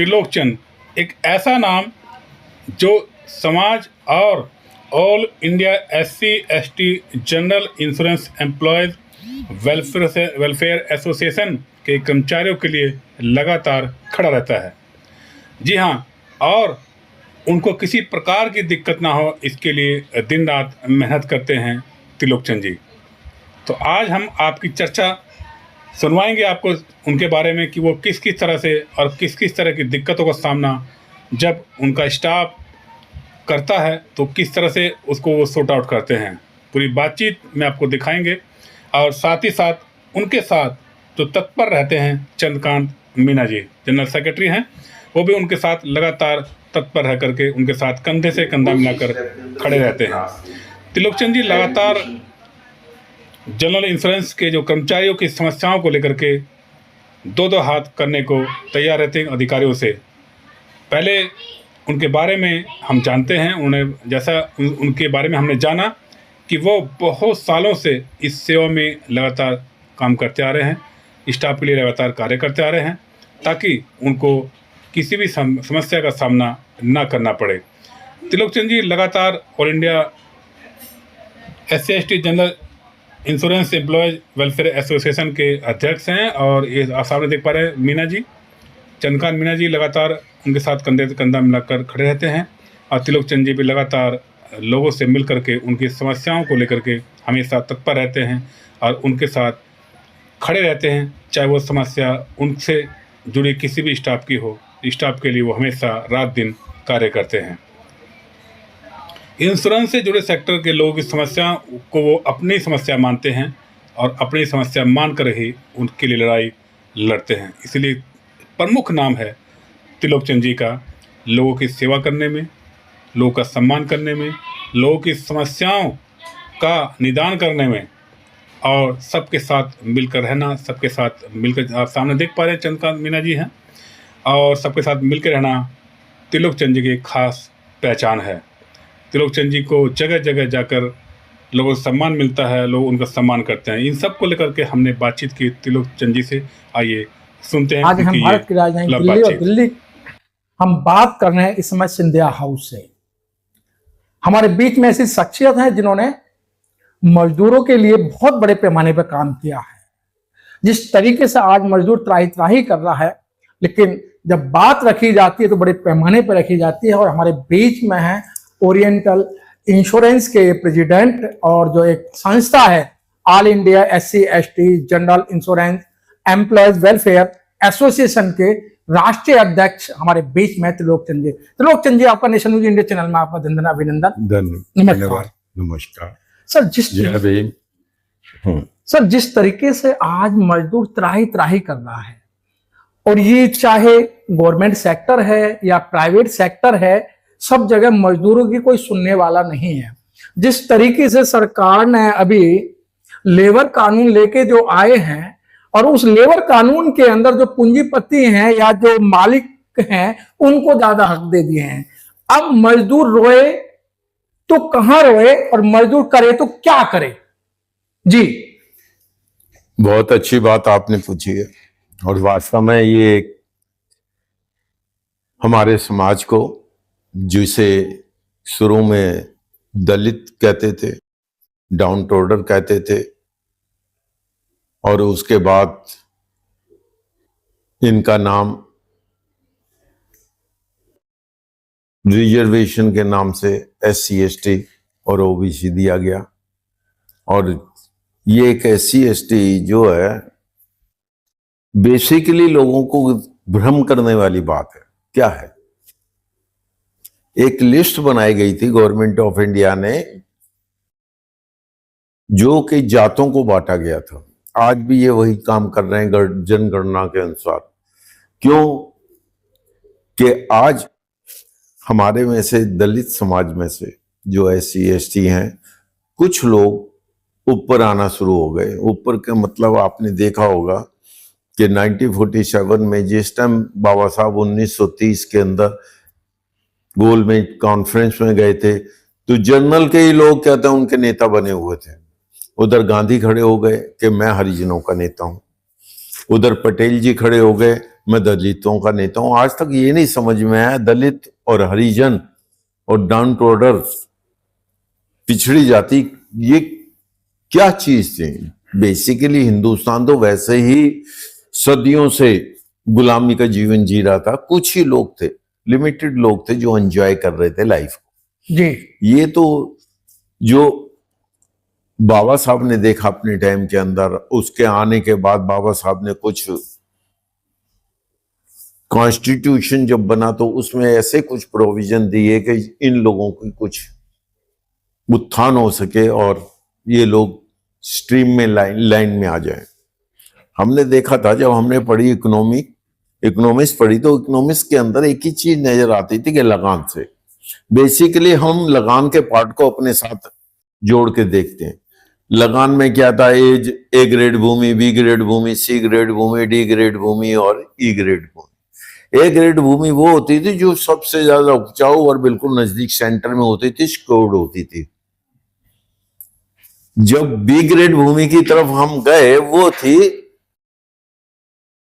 त्रिलोकचंद एक ऐसा नाम जो समाज और all India SC/ST general insurance employees welfare association के कर्मचारियों के लिए लगातार खड़ा रहता है। जी हाँ, और उनको किसी प्रकार की दिक्कत ना हो इसके लिए दिन रात मेहनत करते हैं त्रिलोकचंद जी। तो आज हम आपकी चर्चा सुनवाएंगे आपको उनके बारे में कि वो किस किस तरह से और किस किस तरह की दिक्कतों का सामना जब उनका स्टाफ करता है तो किस तरह से उसको वो सॉर्ट आउट करते हैं। पूरी बातचीत में आपको दिखाएंगे और साथ ही साथ उनके साथ जो तत्पर रहते हैं चंद्रकांत मीना जी जनरल सेक्रेटरी हैं, वो भी उनके साथ लगातार तत्पर रह करके उनके साथ कंधे से कंधा मिलाकर खड़े रहते हैं। त्रिलोकचंद जी लगातार जनरल इंश्योरेंस के जो कर्मचारियों की समस्याओं को लेकर के दो हाथ करने को तैयार रहते हैं अधिकारियों से। पहले उनके बारे में हम जानते हैं, उन्हें जैसा उनके बारे में हमने जाना कि वो बहुत सालों से इस सेवा में लगातार काम करते आ रहे हैं, स्टाफ के लिए लगातार कार्य करते आ रहे हैं ताकि उनको किसी भी समस्या का सामना ना करना पड़े। त्रिलोकचंद जी लगातार all India SC/ST general insurance employees welfare association के अध्यक्ष हैं और ये आप सामने देख पा रहे हैं मीना जी, चंद्रकांत मीना जी लगातार उनके साथ कंधे से कंधा मिलाकर खड़े रहते हैं और त्रिलोकचंद जी भी लगातार लोगों से मिल करके उनकी समस्याओं को लेकर के हमेशा तत्पर रहते हैं और उनके साथ खड़े रहते हैं, चाहे वो समस्या उनसे जुड़ी किसी भी स्टाफ की हो। स्टाफ के लिए वो हमेशा रात दिन कार्य करते हैं। इंश्योरेंस से जुड़े सेक्टर के लोगों की समस्या को वो अपनी समस्या मानते हैं और अपनी समस्या मानकर ही उनके लिए लड़ाई लड़ते हैं। इसलिए प्रमुख नाम है त्रिलोकचंद जी का लोगों की सेवा करने में, लोगों का सम्मान करने में, लोगों की समस्याओं का निदान करने में और सबके साथ मिलकर रहना। सबके साथ मिलकर आप सामने देख पा रहे हैं चंद्रकांत मीना जी हैं और सबके साथ मिलकर रहना त्रिलोकचंद जी की खास पहचान है। त्रिलोकचंद जी को जगह जगह जाकर लोगों से सम्मान मिलता है, लोग उनका सम्मान करते हैं। इन सब को लेकर के हमने बातचीत की त्रिलोकचंद जी से। आइए सुनते हैं। आज हम भारत की राजधानी दिल्ली और दिल्ली हम बात कर रहे हैं इस समय सिंधिया हाउस से। हमारे बीच में ऐसी शख्सियत है जिन्होंने मजदूरों के लिए बहुत बड़े पैमाने पर काम किया है। जिस तरीके से आज मजदूर त्राही त्राही कर रहा है, लेकिन जब बात रखी जाती है तो बड़े पैमाने पर रखी जाती है। और हमारे बीच में है ओरिएंटल इंश्योरेंस के प्रेसिडेंट और जो एक संस्था है all India SC/ST general insurance employees welfare association के राष्ट्रीय अध्यक्ष हमारे बीच में त्रिलोकचंद जी। त्रिलोकचंद जी, आपका नेशन न्यूज इंडिया चैनल में आपका अभिनंदन। धन्यवाद। नमस्कार सर। जिस तरीके से आज मजदूर त्राही त्राही कर रहा है, और ये चाहे गवर्नमेंट सेक्टर है या प्राइवेट सेक्टर है, सब जगह मजदूरों की कोई सुनने वाला नहीं है। जिस तरीके से सरकार ने अभी लेबर कानून लेके जो आए हैं और उस लेबर कानून के अंदर जो पूंजीपति हैं या जो मालिक हैं उनको ज्यादा हक दे दिए हैं। अब मजदूर रोए तो कहां रोए और मजदूर करे तो क्या करे। जी, बहुत अच्छी बात आपने पूछी है और वास्तव में ये हमारे समाज को, जिसे शुरू में दलित कहते थे, डाउन टोडर कहते थे, और उसके बाद इनका नाम रिजर्वेशन के नाम से SC/ST और OBC दिया गया। और ये एक SC/ST जो है बेसिकली लोगों को भ्रम करने वाली बात है। क्या है? एक लिस्ट बनाई गई थी गवर्नमेंट ऑफ इंडिया ने, जो कि जातों को बांटा गया था। आज भी ये वही काम कर रहे हैं जनगणना के अनुसार। क्यों? कि आज हमारे में से, दलित समाज में से जो SC/ST हैं, कुछ लोग ऊपर आना शुरू हो गए। ऊपर का मतलब आपने देखा होगा कि 1947 में जिस टाइम बाबा साहब 1930 के अंदर गोलमेज कॉन्फ्रेंस में गए थे, तो जनरल के ही लोग कहते हैं उनके नेता बने हुए थे। उधर गांधी खड़े हो गए कि मैं हरिजनों का नेता हूं, उधर पटेल जी खड़े हो गए मैं दलितों का नेता हूं। आज तक ये नहीं समझ में आया दलित और हरिजन और डाउन टू अर्थ पिछड़ी जाति ये क्या चीज थी। बेसिकली हिंदुस्तान तो वैसे ही सदियों से गुलामी का जीवन जी रहा था। कुछ ही लोग थे, लिमिटेड लोग थे जो एंजॉय कर रहे थे लाइफ को। जी, ये तो जो बाबा साहब ने देखा अपने टाइम के अंदर, उसके आने के बाद बाबा साहब ने कुछ कॉन्स्टिट्यूशन जब बना तो उसमें ऐसे कुछ प्रोविजन दिए कि इन लोगों की कुछ उत्थान हो सके और ये लोग स्ट्रीम में लाइन में आ जाएं। हमने देखा था जब हमने पढ़ी इकोनॉमिक्स पढ़ी तो इकोनॉमिक्स के अंदर एक ही चीज नजर आती थी कि लगान से बेसिकली हम लगान के पार्ट को अपने साथ जोड़ के देखते हैं। लगान में क्या था, ए ग्रेड भूमि, बी ग्रेड भूमि, सी ग्रेड भूमि, डी ग्रेड भूमि और ई ग्रेड भूमि। ए ग्रेड भूमि वो होती थी जो सबसे ज्यादा उपजाऊ और बिल्कुल नजदीक सेंटर में होती थी, सिक्योर्ड होती थी। जब बी ग्रेड भूमि की तरफ हम गए वो थी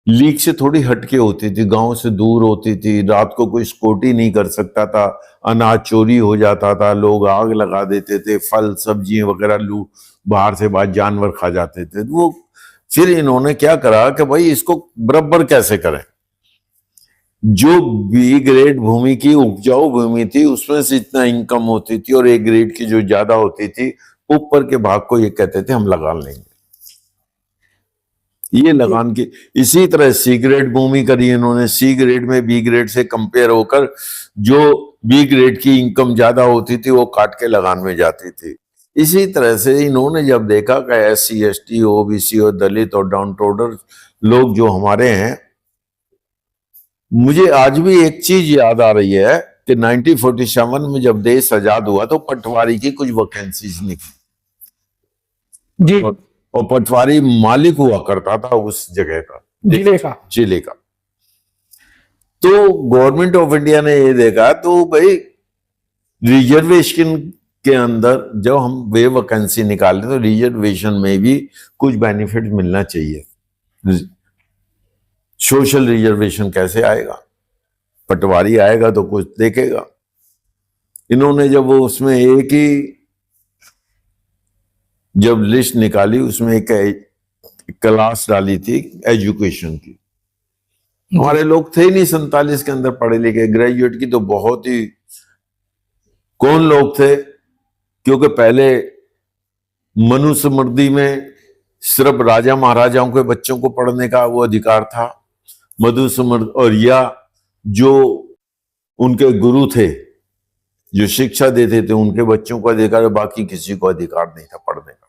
लीक से थोड़ी हटके होती थी, गांव से दूर होती थी, रात को कोई सिक्योरिटी नहीं कर सकता था, अनाज चोरी हो जाता था, लोग आग लगा देते थे, फल सब्जियां वगैरह बाहर से बाहर जानवर खा जाते थे। वो फिर इन्होंने क्या करा कि भाई इसको बराबर कैसे करें। जो बी ग्रेड भूमि की उपजाऊ भूमि थी उसमें से इतना इनकम होती थी और ए ग्रेड की जो ज्यादा होती थी ऊपर के भाग को ये कहते थे हम लगान लेंगे। ये लगान की इसी तरह सी ग्रेड भूमि करी इन्होंने। सी ग्रेड में बी ग्रेड से कंपेयर होकर जो बी ग्रेड की इनकम ज्यादा होती थी वो काट के लगान में जाती थी। इसी तरह से इन्होंने जब देखा कि SC ST OBC और दलित और डाउन टू अर्थ लोग जो हमारे हैं, मुझे आज भी एक चीज याद आ रही है कि 1947 में जब देश आजाद हुआ तो पटवारी की कुछ वैकेंसीज निकली जी, और पटवारी मालिक हुआ करता था उस जगह का, जिले का। तो गवर्नमेंट ऑफ इंडिया ने ये देखा तो भाई रिजर्वेशन के अंदर जब हम वे वैकेंसी निकाले तो रिजर्वेशन में भी कुछ बेनिफिट मिलना चाहिए। सोशल रिजर्वेशन कैसे आएगा, पटवारी आएगा तो कुछ देखेगा। इन्होंने जब वो उसमें एक ही जब लिस्ट निकाली उसमें एक क्लास डाली थी एजुकेशन की। हमारे लोग थे ही नहीं 47 के अंदर पढ़े लिखे, ग्रेजुएट की तो बहुत ही कौन लोग थे, क्योंकि पहले मनुस्मृति में सिर्फ राजा महाराजाओं के बच्चों को पढ़ने का वो अधिकार था। मनुस्मृति और या जो उनके गुरु थे जो शिक्षा देते थे उनके बच्चों को अधिकार, बाकी किसी को अधिकार नहीं था पढ़ने का।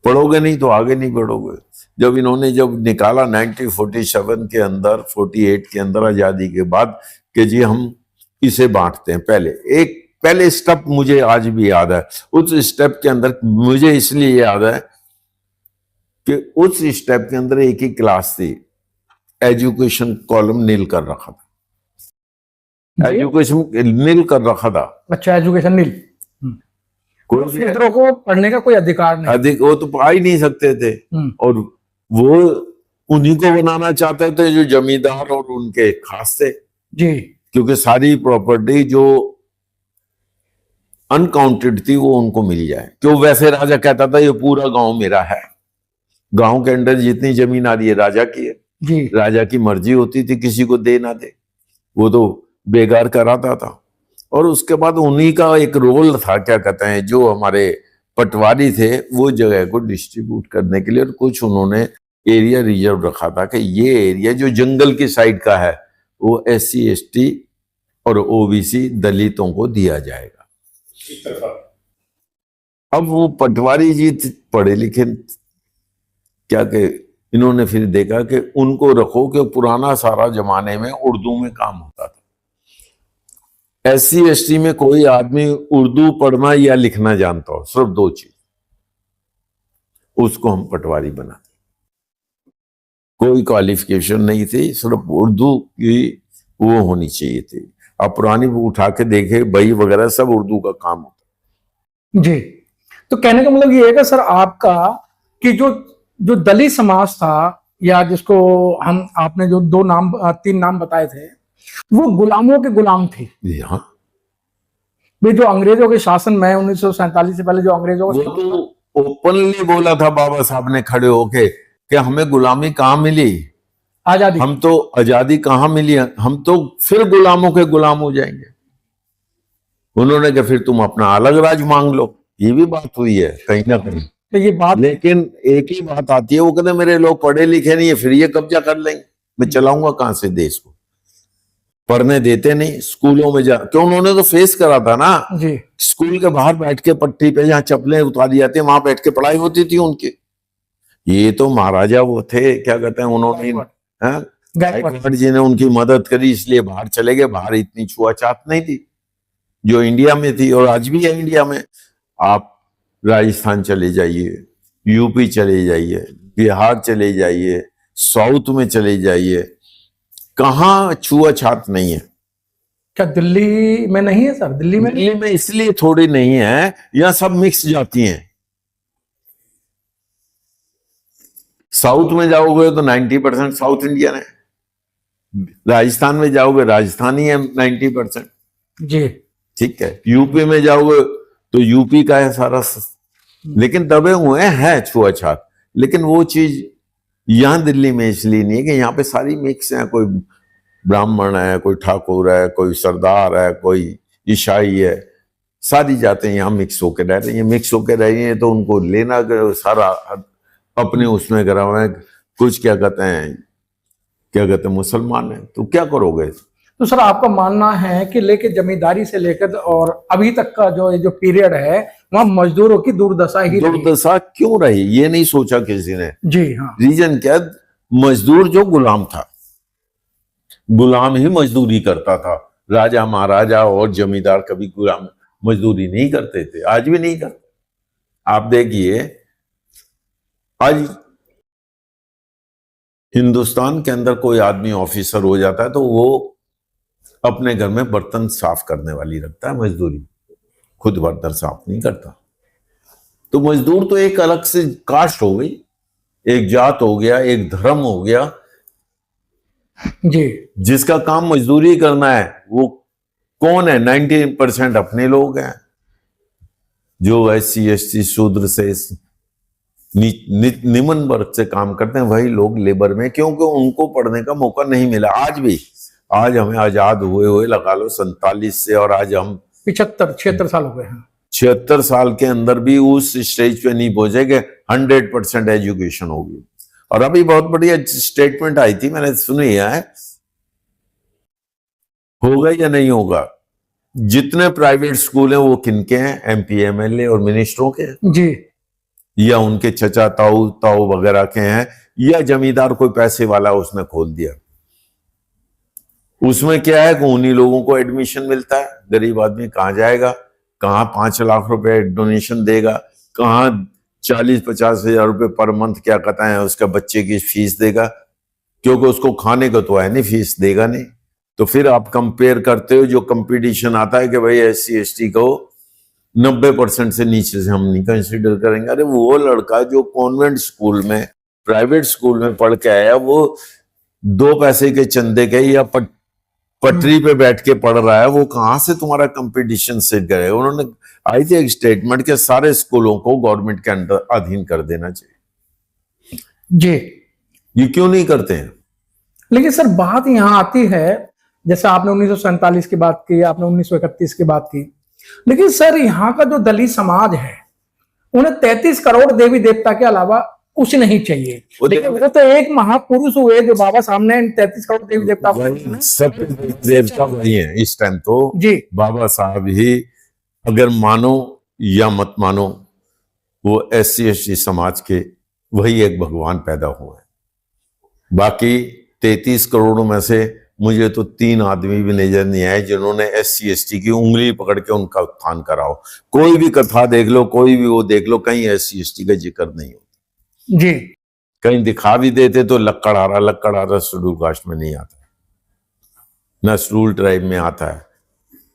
पढ़ोगे नहीं तो आगे नहीं बढ़ोगे। जब इन्होंने जब निकाला 1947 के अंदर 48 के अंदर आजादी के बाद कि जी हम इसे बांटते हैं, पहले स्टेप मुझे आज भी याद है। उस स्टेप के अंदर मुझे इसलिए याद है कि उस स्टेप के अंदर एक ही क्लास थी, एजुकेशन कॉलम नील कर रखा था, एजुकेशन नील कर रखा था। अच्छा, एजुकेशन नील, कोई क्षेत्रों को पढ़ने का कोई अधिकार नहीं, वो तो पा ही नहीं सकते थे। और वो उन्हीं को बनाना चाहते थे जो जमींदार और उनके खास थे जी, क्योंकि सारी प्रॉपर्टी जो अनकाउंटेड थी वो उनको मिल जाए। क्यों, वैसे राजा कहता था ये पूरा गांव मेरा है, गांव के अंदर जितनी जमीन आ रही है राजा की है जी। राजा की मर्जी होती थी किसी को दे ना दे, वो तो बेगार कराता था। और उसके बाद उन्हीं का एक रोल था, क्या कहते हैं, जो हमारे पटवारी थे वो जगह को डिस्ट्रीब्यूट करने के लिए, और कुछ उन्होंने एरिया रिजर्व रखा था कि ये एरिया जो जंगल की साइड का है वो SC ST और OBC दलितों को दिया जाएगा। अब वो पटवारी जी पढ़े लिखे क्या कि इन्होंने फिर देखा कि उनको रखो कि पुराना सारा जमाने में उर्दू में काम होता था। SC ST में कोई आदमी उर्दू पढ़ना या लिखना जानता हो, सिर्फ 2 चीज, उसको हम पटवारी बनाते। कोई क्वालिफिकेशन नहीं थी, सिर्फ उर्दू की वो होनी चाहिए थी। आप पुरानी उठा के देखे बही वगैरह सब उर्दू का काम होता जी। तो कहने का मतलब ये है कि सर आपका कि जो दलित समाज था या जिसको हम आपने जो दो नाम 3 नाम बताए थे, वो गुलामों के गुलाम थे। हाँ, वे जो अंग्रेजों के शासन में 1947 से पहले जो अंग्रेजों वो का तो ओपनली बोला था बाबा साहब ने खड़े होके कि हमें गुलामी कहाँ मिली, आजादी, हम तो आजादी कहाँ मिली, हम तो फिर गुलामों के गुलाम हो जाएंगे। उन्होंने कहा फिर तुम अपना अलग राज मांग लो, ये भी बात हुई है कहीं ना कहीं। तो ये बात, लेकिन एक ही बात आती है, वो कहते मेरे लोग पढ़े लिखे नहीं है, फिर ये कब्जा कर लेंगे, मैं चलाऊंगा कहां से देश को, पढ़ने देते नहीं स्कूलों में जा, क्यों उन्होंने तो फेस करा था ना, जी, स्कूल के बाहर बैठ के पट्टी पे जहाँ चप्पलें उतारी जाती है वहां बैठ के पढ़ाई होती थी उनकी। ये तो महाराजा वो थे, क्या कहते हैं, उन्होंने गायकवाड़ जी ने उनकी मदद करी, इसलिए बाहर चले गए। बाहर इतनी छुआछात नहीं थी जो इंडिया में थी, और आज भी है इंडिया में। आप राजस्थान चले जाइए, यूपी चले जाइए, बिहार चले जाइए, साउथ में चले जाइए, कहाँ छुआछात नहीं है। क्या दिल्ली में नहीं है सर? दिल्ली में दिल्ली में इसलिए थोड़ी नहीं है, यहाँ सब मिक्स जाती हैं। साउथ में जाओगे तो 90% साउथ इंडियन है, राजस्थान में जाओगे राजस्थानी है 90%। जी, ठीक है, यूपी में जाओगे तो यूपी का है सारा, लेकिन दबे हुए हैं छुआछात। लेकिन वो चीज यहां दिल्ली में इसलिए नहीं है कि यहाँ पे सारी मिक्स है, कोई ब्राह्मण है, कोई ठाकुर है, कोई सरदार है, कोई ईसाई है, सारी जातें यहाँ मिक्स होकर रह रही हैं। मिक्स होकर रह रही हैं तो उनको लेना सारा अपने उसमें करा हुआ है। कुछ क्या कहते हैं मुसलमान है, तो क्या करोगे? तो सर आपका मानना है कि लेके जमींदारी से लेकर और अभी तक का जो ये जो पीरियड है, वहां मजदूरों की दुर्दशा ही रही। दुर्दशा क्यों रही, ये नहीं सोचा किसी ने। जी हाँ, रीजन क्या? मजदूर जो गुलाम था, गुलाम ही मजदूरी करता था। राजा महाराजा और जमींदार कभी गुलाम मजदूरी नहीं करते थे, आज भी नहीं करते। आप देखिए, आज हिंदुस्तान के अंदर कोई आदमी ऑफिसर हो जाता है तो वो अपने घर में बर्तन साफ करने वाली रखता है मजदूरी, खुद बर्तन साफ नहीं करता। तो मजदूर तो एक अलग से कास्ट हो गई, एक जात हो गया, एक धर्म हो गया। जी, जिसका काम मजदूरी करना है वो कौन है? 90% अपने लोग हैं, जो SC ST शूद्र से निम्न वर्ग से काम करते हैं, वही लोग लेबर में, क्योंकि उनको पढ़ने का मौका नहीं मिला। आज भी, आज हमें आजाद हुए लगा लो 47 से, और आज हम 76 साल हो गए हैं। 76 साल के अंदर भी उस स्टेज पे नहीं पहुंचे कि 100% एजुकेशन होगी। और अभी बहुत बढ़िया स्टेटमेंट आई थी, मैंने सुनी है, होगा या नहीं होगा। जितने प्राइवेट स्कूल हैं वो किनके हैं? MP MLA और मिनिस्टरों के हैं, जी, या उनके चचा ताऊ वगैरह के हैं, या जमींदार कोई पैसे वाला उसने खोल दिया। उसमें क्या है कि उन्हीं लोगों को एडमिशन मिलता है। गरीब आदमी कहाँ जाएगा? कहाँ 5 लाख रुपए डोनेशन देगा? कहाँ 40-50 हजार रुपए पर मंथ क्या कहता है उसका बच्चे की फीस देगा? क्योंकि उसको खाने को तो है नहीं, फीस देगा नहीं। तो फिर आप कंपेयर करते हो, जो कंपटीशन आता है कि भाई SC ST को 90% से नीचे से हम नहीं कंसिडर करेंगे। अरे वो लड़का जो कॉन्वेंट स्कूल में, प्राइवेट स्कूल में पढ़ के आया, वो 2 पैसे के चंदे के या पटरी पे बैठ के पढ़ रहा है, वो कहां से तुम्हारा कंपटीशन सेट करेगा? उन्होंने आई थी एक स्टेटमेंट के सारे स्कूलों को गवर्नमेंट के अंडर अधीन कर देना चाहिए। जी, ये क्यों नहीं करते हैं? लेकिन सर बात यहाँ आती है, जैसे आपने 1947 की बात की, आपने 1931 की बात की, लेकिन सर यहाँ का जो दलित समाज है, उन्हें 33 करोड़ देवी देवता के अलावा कुछ नहीं चाहिए। लेकिन वो तो एक महापुरुष हुए जो बाबा साहब ने 33 करोड़ देवी देवता सब देवता वही है इस टाइम तो। जी, बाबा साहब ही, अगर मानो या मत मानो, वो SC ST समाज के वही एक भगवान पैदा हुए हैं। बाकी 33 करोड़ में से मुझे तो 3 आदमी भी नजर नहीं आए जिन्होंने SC ST की उंगली पकड़ के उनका उत्थान कराओ। कोई भी कथा देख लो, कोई भी वो देख लो, कहीं SC ST का जिक्र नहीं होता। जी, कहीं दिखा भी देते तो लक्कड़हारा शेड्यूल कास्ट में नहीं आता, न शेड्यूल ट्राइब में आता है।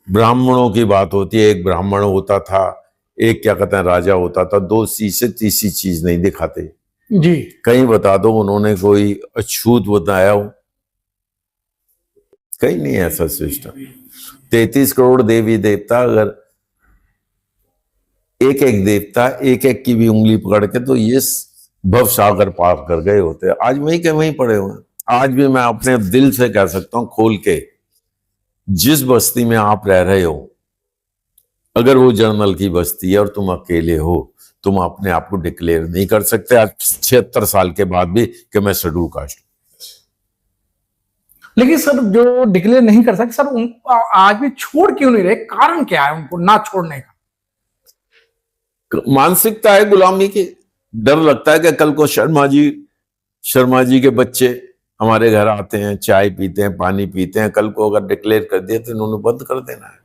ब्राह्मणों की बात होती है, एक ब्राह्मण होता था, एक क्या कहते हैं राजा होता था, 2 सी से तीसरी चीज नहीं दिखाते। जी। कहीं बता दो उन्होंने कोई अछूत बताया हो, कहीं नहीं है ऐसा सिस्टम। 33 करोड़ देवी देवता, अगर एक एक देवता एक एक की भी उंगली पकड़ के तो ये भव सागर पार कर गए होते। आज वहीं के वहीं पड़े हुए हैं। आज भी मैं अपने दिल से कह सकता हूं खोल के, जिस बस्ती में आप रह रहे हो, अगर वो जर्नल की बस्ती है और तुम अकेले हो, तुम अपने आप को डिक्लेयर नहीं कर सकते आज 76 साल के बाद भी कि मैं शेड्यूल कास्ट। लेकिन सर जो डिक्लेयर नहीं कर सकते सर, आज भी छोड़ क्यों नहीं रहे? कारण क्या है उनको ना छोड़ने का? मानसिकता है गुलामी की। डर लगता है कि कल को शर्मा जी के बच्चे हमारे घर आते हैं, चाय पीते हैं, पानी पीते हैं, कल को अगर डिक्लेयर कर दिया तो इन्होंने बंद कर देना है।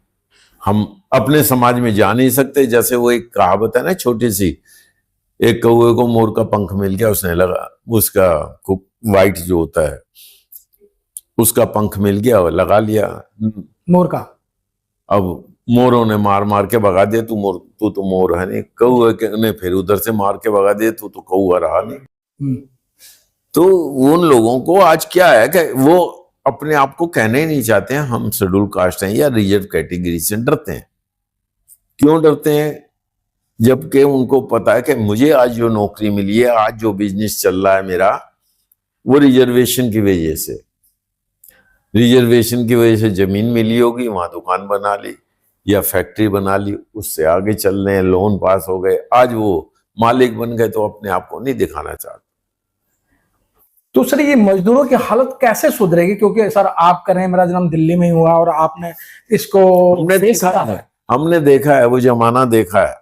हम अपने समाज में जा नहीं सकते। जैसे वो एक कहावत है ना छोटी सी, एक कौवे को मोर का पंख मिल गया, उसने लगा, उसका वाइट जो होता है उसका पंख मिल गया, लगा लिया मोर का। अब मोरों ने मार मार के भगा दिया, तू तो मोर है नहीं। कौवे ने फिर उधर से मार के भगा दिया, तू तो कौवा रहा नहीं। तो उन लोगों को आज क्या है कि वो अपने आप को कहने ही नहीं चाहते हैं हम शेड्यूल कास्ट हैं या रिजर्व कैटेगरी से। डरते हैं। क्यों डरते हैं? जबकि उनको पता है कि मुझे आज जो नौकरी मिली है, आज जो बिजनेस चल रहा है मेरा, वो रिजर्वेशन की वजह से। रिजर्वेशन की वजह से जमीन मिली होगी, वहां दुकान बना ली या फैक्ट्री बना ली, उससे आगे चल रहे हैं, लोन पास हो गए, आज वो मालिक बन गए तो अपने आप को नहीं दिखाना चाहते। तो सर ये मजदूरों की हालत कैसे सुधरेगी? क्योंकि सर आप करें, मेरा जन्म दिल्ली में ही हुआ और आपने इसको हमने देखा है, वो जमाना देखा है।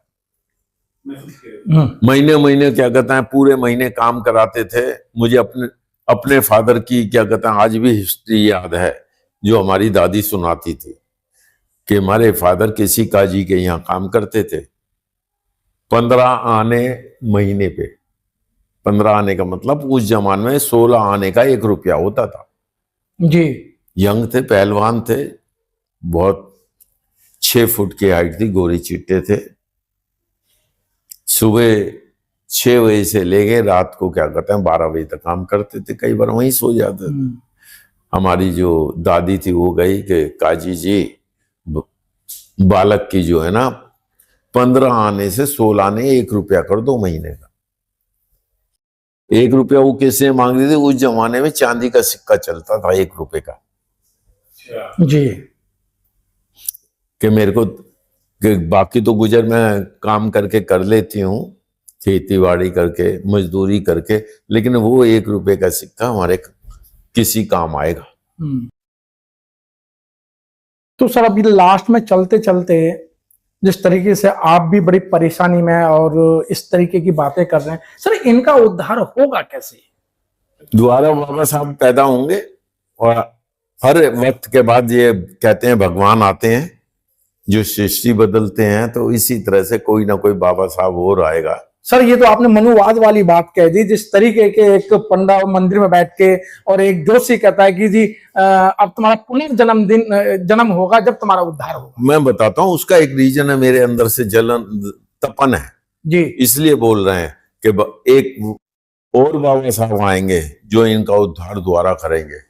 महीने महीने क्या कहते हैं, पूरे महीने काम कराते थे। मुझे अपने फादर की क्या कहते हैं आज भी हिस्ट्री याद है, जो हमारी दादी सुनाती थी कि हमारे फादर किसी काजी के यहाँ काम करते थे। 15 आने महीने पे, 15 आने का मतलब उस जमाने में 16 आने का 1 रुपया होता था जी। यंग थे, पहलवान थे, बहुत 6 फुट की हाइट थी, गोरी चिट्टे थे। सुबह 6 बजे से लेके रात को क्या कहते हैं 12 बजे तक काम करते थे। कई बार वहीं सो जाते थे। हमारी जो दादी थी वो गई कि काजी जी, बालक की जो है ना 15 आने से 16 आने 1 रुपया कर दो महीने का। 1 रुपया वो किससे मांग रही थी? उस जमाने में चांदी का सिक्का चलता था 1 रुपए का जी। कि मेरे को कि बाकी तो गुजर मैं काम करके कर लेती हूँ, खेती बाड़ी करके, मजदूरी करके, लेकिन वो 1 रुपए का सिक्का हमारे किसी काम आएगा। तो सर अभी लास्ट में चलते चलते जिस तरीके से आप भी बड़ी परेशानी में और इस तरीके की बातें कर रहे हैं, सर इनका उद्धार होगा कैसे? दोबारा बाबा साहब पैदा होंगे और हर वक्त के बाद ये कहते हैं भगवान आते हैं जो सृष्टि बदलते हैं, तो इसी तरह से कोई ना कोई बाबा साहब और आएगा। सर ये तो आपने मनुवाद वाली बात कह दी। जिस तरीके के एक पंडा मंदिर में बैठ के और एक जोशी कहता है कि जी अब तुम्हारा जन्म होगा जब तुम्हारा उद्धार होगा। मैं बताता हूँ उसका एक रीजन है, मेरे अंदर से जलन तपन है जी, इसलिए बोल रहे हैं कि एक और बाबा साहब आएंगे जो इनका उद्धार दोबारा करेंगे।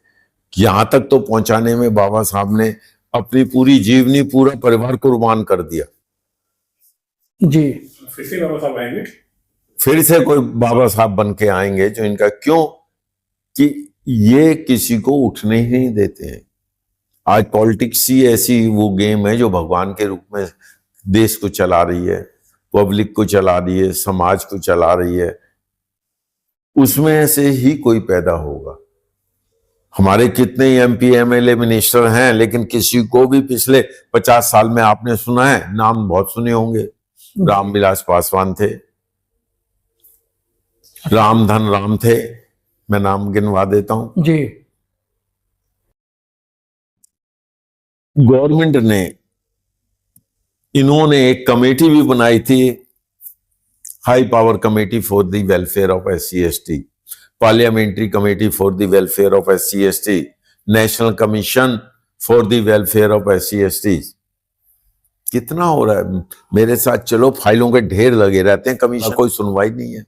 यहां तक तो पहुंचाने में बाबा साहब ने अपनी पूरी जीवनी, पूरा परिवार कुर्बान कर दिया। जी। फिर से बाबा साहब आएंगे, फिर से कोई बाबा साहब बन के आएंगे जो इनका, क्यों कि ये किसी को उठने ही नहीं देते हैं। आज पॉलिटिक्स ही ऐसी वो गेम है जो भगवान के रूप में देश को चला रही है, पब्लिक को चला रही है, समाज को चला रही है। उसमें से ही कोई पैदा होगा। हमारे कितने एमपी एमएलए मिनिस्टर हैं, लेकिन किसी को भी पिछले 50 साल में आपने सुना है? नाम बहुत सुने होंगे। रामविलास पासवान थे, रामधन राम थे, मैं नाम गिनवा देता हूं जी। गवर्नमेंट ने, इन्होंने एक कमेटी भी बनाई थी, high power committee for the welfare of SC/ST, parliamentary committee for the welfare of SC/ST, national commission for the welfare of SC/ST। कितना हो रहा है? मेरे साथ चलो, फाइलों के ढेर लगे रहते हैं, कमीशन कोई सुनवाई नहीं है।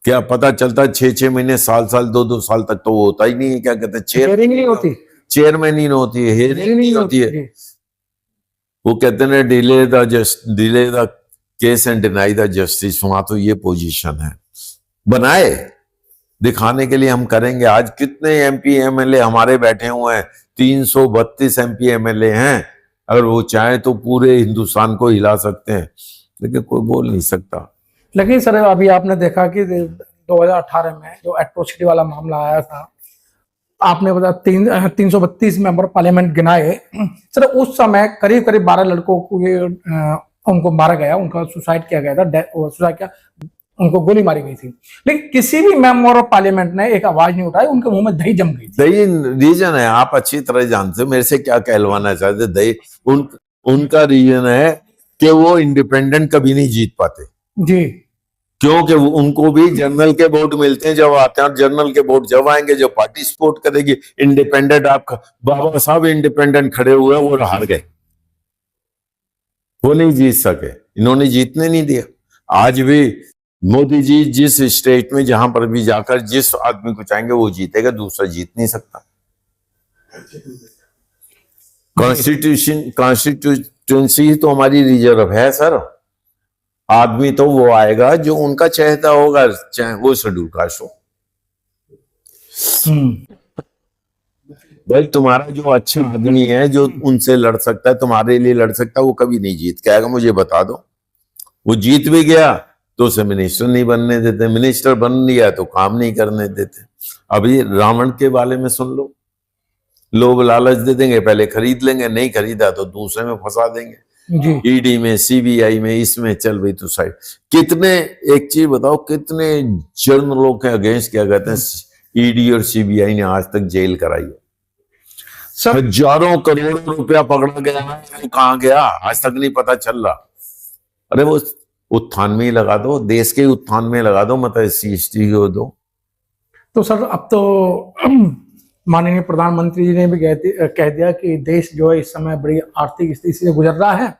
क्या पता चलता 6-6 महीने, साल 2-2 साल तक तो वो होता ही नहीं है। क्या कहते हैं, हेयरिंग नहीं होती, चेयरमैन ही नहीं होती है, हेयरिंग नहीं होती है। जी। वो कहते हैं delay the case and deny the justice. वहां तो ये पोजीशन है। बनाए दिखाने के लिए हम करेंगे। आज कितने एमपी एमएलए हमारे बैठे हुए हैं, 332 एमपी एमएलए हैं। अगर वो चाहे तो पूरे हिंदुस्तान को हिला सकते हैं, लेकिन कोई बोल नहीं सकता। लेकिन सर अभी आपने देखा कि 2018 में जो एट्रोसिटी वाला मामला आया था, आपने बताया 332 मेंबर पार्लियामेंट गिनाए। सर उस समय करीब करीब 12 लड़कों को उनको मारा गया, उनका सुसाइड किया गया था, सुसाइड किया, उनको गोली मारी गई थी। लेकिन किसी भी मेंबर ऑफ पार्लियामेंट ने एक आवाज नहीं उठाई, उनके मुंह में दही जम गई थी। दही रीजन है, आप अच्छी तरह जानते हो। मेरे से क्या कहलवाना चाहते दही? उनका रीजन है कि वो इंडिपेंडेंट कभी नहीं जीत पाते जी, क्योंकि उनको भी जनरल के वोट मिलते हैं जब आते हैं, और जनरल के वोट जब आएंगे जो पार्टी सपोर्ट करेगी। इंडिपेंडेंट आपका बाबा साहब इंडिपेंडेंट खड़े हुए, वो हार गए, वो नहीं जीत सके, इन्होंने जीतने नहीं दिया। आज भी मोदी जी जिस स्टेट में जहां पर भी जाकर जिस आदमी को चाहेंगे वो जीतेगा, दूसरा जीत नहीं सकता। कॉन्स्टिट्यूंसी तो हमारी रिजर्व है सर। आदमी तो वो आएगा जो उनका चाहता होगा, चाहे वो शेड्यूल कास्ट हो। भाई तुम्हारा जो अच्छा आदमी है, जो उनसे लड़ सकता है, तुम्हारे लिए लड़ सकता है, वो कभी नहीं जीत के आएगा, मुझे बता दो। वो जीत भी गया तो उसे मिनिस्टर नहीं बनने देते, मिनिस्टर बन लिया तो काम नहीं करने देते। अभी रावण के बारे में सुन लो, लोग लालच दे देंगे, पहले खरीद लेंगे, नहीं खरीदा तो दूसरे में फंसा देंगे जी। ईडी में, सीबीआई में, इसमें चल भाई तो साइड। कितने, एक चीज बताओ, कितने जर्नलों के अगेंस्ट क्या कहते हैं ईडी और सीबीआई ने आज तक जेल कराई है? हजारों करोड़ों रुपया पकड़ा गया है, वो कहां गया आज तक नहीं पता चल रहा। अरे वो उत्थान में ही लगा दो, देश के उत्थान में लगा दो, मतलब SC/ST को दो। तो सर अब तो माननीय प्रधानमंत्री जी ने भी कह दिया कि देश जो है इस समय बड़ी आर्थिक स्थिति से गुजर रहा है,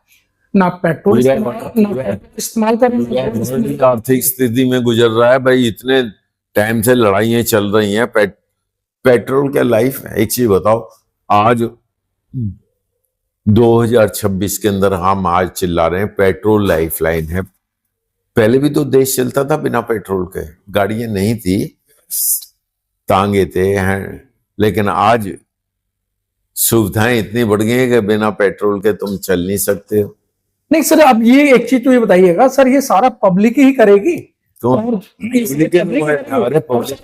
ना पेट्रोल इस्तेमाल कर रहे हैं, आर्थिक स्थिति में गुजर रहा है। भाई इतने टाइम से लड़ाइयां चल रही हैं, पेट्रोल क्या लाइफ है? एक चीज बताओ, आज 2026 के अंदर हम आज चिल्ला रहे हैं पेट्रोल लाइफ लाइन है। पहले भी तो देश चलता था बिना पेट्रोल के, गाड़ियां नहीं थी, तांगे थे हैं, लेकिन आज सुविधाएं इतनी बढ़ गई है कि बिना पेट्रोल के तुम चल नहीं सकते हो। नहीं सर, अब ये एक चीज तो ये बताइएगा सर, ये सारा पब्लिक ही करेगी? अरे पब्लिक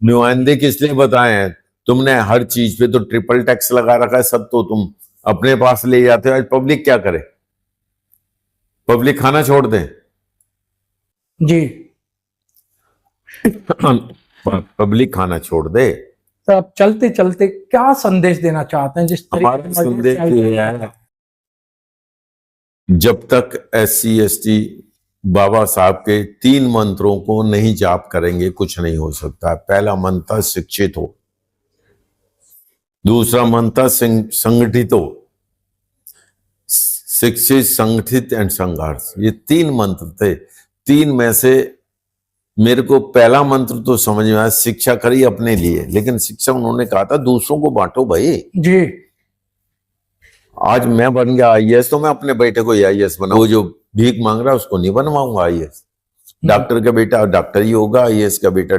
नुमाइंदे किस लिए बताए हैं? तुमने हर चीज पे तो ट्रिपल टैक्स लगा रखा है, सब तो तुम अपने पास ले जाते हो। आज पब्लिक क्या करे? पब्लिक खाना छोड़ दे जी, पब्लिक खाना छोड़ दे। तो अब चलते चलते क्या संदेश देना चाहते हैं? जिस हमारा संदेश ये है, जब तक SC/ST बाबा साहब के 3 मंत्रों को नहीं जाप करेंगे कुछ नहीं हो सकता। पहला मंत्र शिक्षित हो, दूसरा मंत्र संगठित हो, शिक्षित, संगठित एंड संघर्ष। ये 3 मंत्र थे। 3 में से मेरे को पहला मंत्र तो समझ में आया, शिक्षा करी अपने लिए, लेकिन शिक्षा उन्होंने कहा था दूसरों को बांटो भाई जी। आज मैं बन गया IAS तो मैं अपने बेटे को IAS बनाऊं, वो जो भीख मांग रहा है उसको नहीं बनवाऊंगा IAS। डॉक्टर का बेटा डॉक्टर ही होगा, IAS का बेटा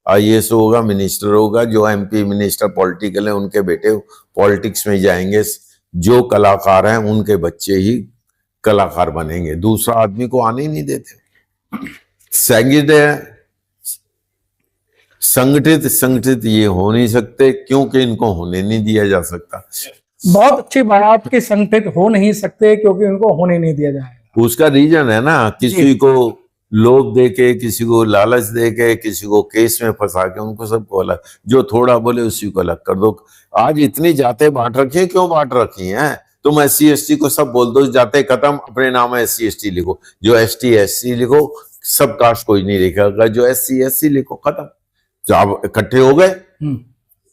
IAS होगा, मिनिस्टर होगा। जो MP मिनिस्टर पॉलिटिकल है उनके बेटे पॉलिटिक्स में जाएंगे। जो कलाकार हैं उनके बच्चे ही कलाकार बनेंगे, दूसरा आदमी को आने ही नहीं देते। संगठित ये हो नहीं सकते क्योंकि इनको होने नहीं दिया जा सकता। बहुत अच्छी बात कि संगठित हो नहीं सकते क्योंकि उनको होने नहीं दिया जाएगा। उसका रीजन है ना, किसी को लोभ दे के, किसी को लालच दे के, किसी को केस में फंसा के, उनको सबको अलग, जो थोड़ा बोले उसी को अलग कर दो। आज इतनी जातें बांट रखी है, क्यों बांट रखी हैं? तुम SC/ST को सब बोल दो, जाते खत्म, अपने नाम SC/ST लिखो, जो ST/SC लिखो, सब कास्ट कोई नहीं लिखेगा, जो SC/SC लिखो, खत्म। जो आप इकट्ठे हो गए,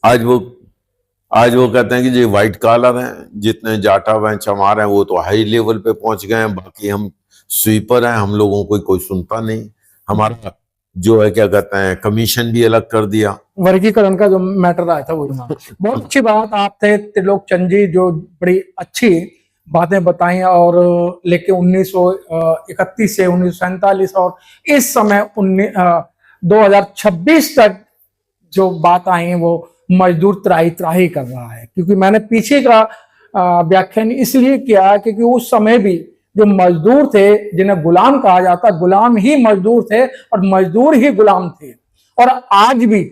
आज वो कहते हैं कि जी व्हाइट कॉलर हैं, जितने जाटा हैं, चमार हैं, वो तो हाई लेवल पे पहुंच गए हैं, बाकी हम स्वीपर हैं, हम लोगों को कोई सुनता नहीं। हमारा जो है क्या कहते हैं कमीशन भी अलग कर दिया। वर्गीकरण का जो मैटर आया था वो बहुत अच्छी बात आप थे त्रिलोक चंद जी, जो बड़ी अच्छी बातें बताई और लेके 1931 से 1947 और इस समय 2026 तक जो बात आई है वो मजदूर त्राही त्राही कर रहा है। क्योंकि मैंने पीछे का व्याख्यान इसलिए किया क्योंकि उस समय भी जो मजदूर थे जिन्हें गुलाम कहा जाता, गुलाम ही मजदूर थे और मजदूर ही गुलाम थे। और आज भी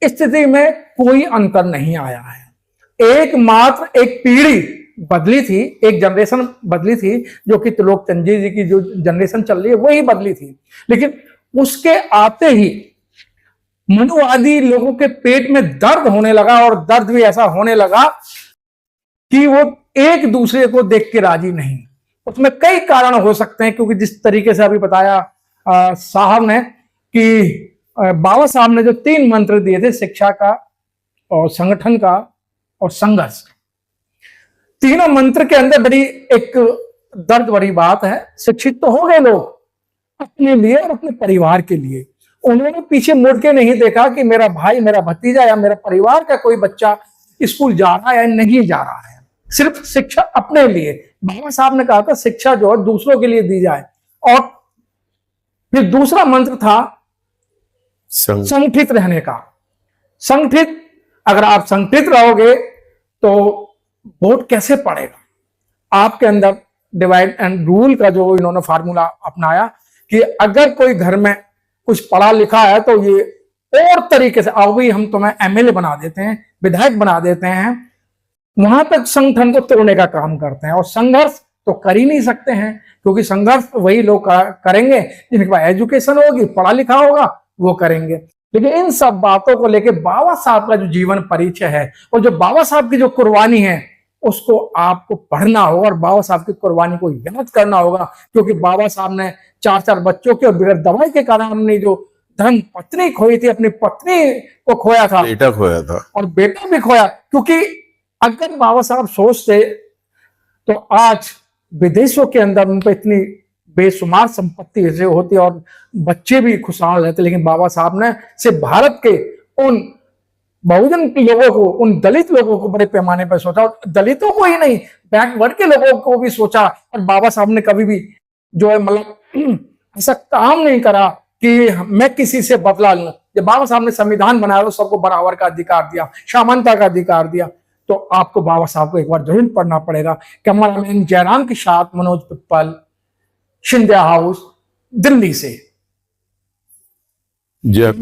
स्थिति में कोई अंतर नहीं आया है। एकमात्र एक पीढ़ी बदली थी, एक जनरेशन बदली थी, जो कि त्रिलोक चंद जी की जो जनरेशन चल रही है वही बदली थी। लेकिन उसके आते ही मनुवादी लोगों के पेट में दर्द होने लगा और दर्द भी ऐसा होने लगा कि वो एक दूसरे को देख के राजी नहीं। उसमें कई कारण हो सकते हैं, क्योंकि जिस तरीके से अभी बताया साहब ने कि बाबा साहब ने जो 3 मंत्र दिए थे, शिक्षा का और संगठन का और संघर्ष, तीनों मंत्र के अंदर बड़ी एक दर्द भरी बात है। शिक्षित तो हो गए लोग अपने लिए और अपने परिवार के लिए, उन्होंने पीछे मुड़ के नहीं देखा कि मेरा भाई, मेरा भतीजा या मेरा परिवार का कोई बच्चा स्कूल जा रहा है या नहीं जा रहा है। सिर्फ शिक्षा अपने लिए। बाबा साहब ने कहा था शिक्षा जो है दूसरों के लिए दी जाए। और फिर दूसरा मंत्र था संगठित रहने का। संगठित, अगर आप संगठित रहोगे तो वोट कैसे पड़ेगा? आपके अंदर डिवाइड एंड रूल का जो इन्होंने फार्मूला अपनाया कि अगर कोई घर में कुछ पढ़ा लिखा है तो ये और तरीके से, आओ भी हम तुम्हें एमएलए बना देते हैं, विधायक बना देते हैं, वहां तक संगठन को तोड़ने का काम करते हैं। और संघर्ष तो कर ही नहीं सकते हैं, क्योंकि संघर्ष वही लोग करेंगे जिनके पास एजुकेशन होगी, पढ़ा लिखा होगा, वो करेंगे। लेकिन इन सब बातों को लेके बाबा साहब का जो जीवन परिचय है और जो बाबा साहब की जो कुर्बानी है उसको आपको पढ़ना होगा और बाबा साहब की कुर्बानी को याद करना होगा। क्योंकि बाबा साहब ने 4 बच्चों के और बगैर दवाई के कारण अपनी जो धर्म पत्नी खोई थी, अपनी पत्नी को खोया था, बेटा खोया था और बेटा भी खोया। क्योंकि अगर बाबा साहब सोचते तो आज विदेशों के अंदर उन पर इतनी बेशुमार संपत्ति ऐसे होती और बच्चे भी खुशहाल रहते। लेकिन बाबा साहब ने सिर्फ भारत के उन बहुजन लोगों को, उन दलित लोगों को बड़े पैमाने पर सोचा, और दलितों को ही नहीं, बैकवर्ड के लोगों को भी सोचा। और बाबा साहब ने कभी भी जो है मतलब ऐसा काम नहीं करा कि मैं किसी से बदला लूं। जब बाबा साहब ने संविधान बनाया तो सबको बराबर का अधिकार दिया, समानता का अधिकार दिया। तो आपको बाबा साहब को एक बार जरूर पढ़ना पड़ेगा। कैमरामैन जयराम के साथ मनोज पिप्पल, सिंधिया हाउस, दिल्ली से। जय